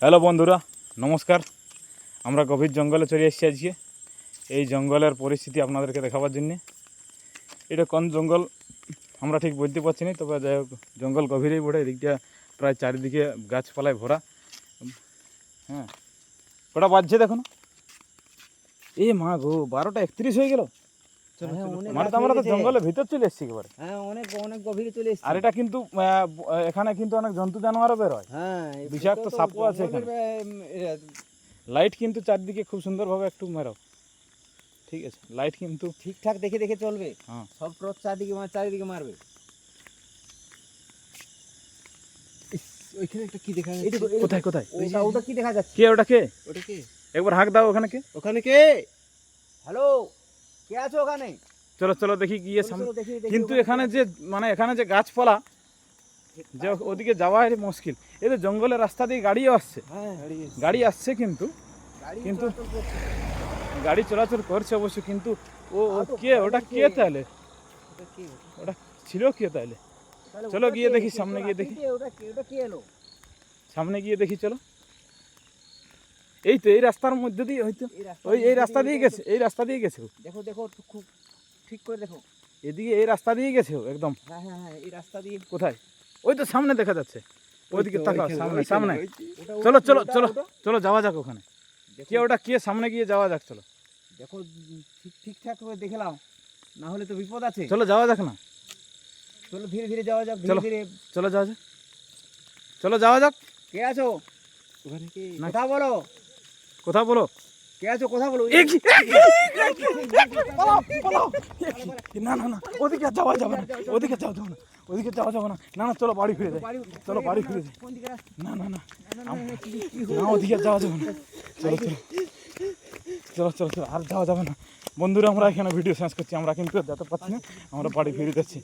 Hello বন্ধুরা, নমস্কার। আমরা গভীর জঙ্গলে চলে এসেছি আজকে। এই জঙ্গলের পরিস্থিতি আপনাদেরকে দেখাবার জন্যে। এটা কোন জঙ্গল আমরা ঠিক বলতে পারছি না, তবে যাই হোক জঙ্গল গভীরেই বটে। এদিকটা প্রায় চারিদিকে গাছপালায় ভরা। হ্যাঁ, কটা বাজছে দেখুন। এ মা গো, 12:31 হয়ে গেল। মানে তো আমরা তো জঙ্গলের ভিতর চলে এসেছি একেবারে। হ্যাঁ, অনেক অনেক গভীরে চলে এসেছি। আর এটা কিন্তু এখানে কিন্তু অনেক জন্তু জানোয়ারও বের হয়। হ্যাঁ, বিষাক্ত সাপও আছে এখানে। লাইট কিন্তু চারদিকে খুব সুন্দরভাবে একটু মেরো, ঠিক আছে? লাইট কিন্তু ঠিকঠাক দেখে দেখে চলবে। হ্যাঁ, সব টর্চ চারিদিকে মারবে। ওইখানে একটা কি দেখা যাচ্ছে? কোথায় কোথায়? ওটা কি দেখা যাচ্ছে? কে ওটা? কে ওটা কে? একবার হাঁক দাও। ওখানে কে? ওখানে কে? হ্যালো, কে আছো ওখানে? চলো চলো দেখি গিয়ে সামনে। চলো, দেখি কিন্তু ওখানে এখানে যে এখানে যে গাছপালা, যে ওদিকে যাওয়া মুশকিল। এই তো জঙ্গলের রাস্তা দিয়ে গাড়িও আসছে। হ্যাঁ, গাড়ি আসছে কিন্তু কিন্তু গাড়ি চলাচল করছে অবশ্য, কিন্তু ও কে? ওটা কে তাহলে? ওটা ছিল কে তাহলে? চলো গিয়ে দেখি, সামনে গিয়ে দেখি। ওটা কে এলো? সামনে গিয়ে দেখি, চলো। এই তো এই রাস্তার মধ্যে দিয়ে হয়তো এই রাস্তা দিয়ে গেছে। এই রাস্তা দিয়ে গেছে ও। দেখো দেখো, খুব ঠিক করে দেখো। এদিকে এই রাস্তা দিয়ে গেছে ও একদম। হ্যাঁ হ্যাঁ হ্যাঁ, এই রাস্তা দিয়ে। কোথায়? ওই তো সামনে দেখা যাচ্ছে। ওইদিকে তাকাও, সামনে সামনে। ওটা- চলো চলো ওটা- চলো ওটা- চলো, যাওয়া যাক ওখানে। কে ওটা? কে? সামনে গিয়ে যাওয়া যাক, চলো। দেখো, ঠিকঠাক করে দেখলাম, না হলে তো বিপদ আছে। চলো যাওয়া যাক না। চলো ধীরে ধীরে যাওয়া যাক, চলো। ধীরে ধীরে। চলো যাওয়া যাক, চলো যাওয়া যাক। কে আছো ওখানে? কে? না। কথা বলো। কথা বলো। কে আছো? কথা বলো। না না না, ওদিকে যাওয়া যাবে না। ওদিকে যাওয়া যাবে না। ওদিকে যাওয়া যাবে না। না না, চলো বাড়ি ফিরে যাই। চলো বাড়ি ফিরে যাই। কোন দিকে রাস্তা? না না না কি না, ওদিকে যাওয়া যাবে না। চলো চলো চলো চলো চলো, আর যাওয়া যাবে না। বন্ধুরা, আমরা এখানে ভিডিও শেষ করছি। আমরা কিন্তু যেতে পারছি না, আমরা বাড়ি ফিরে যাচ্ছি।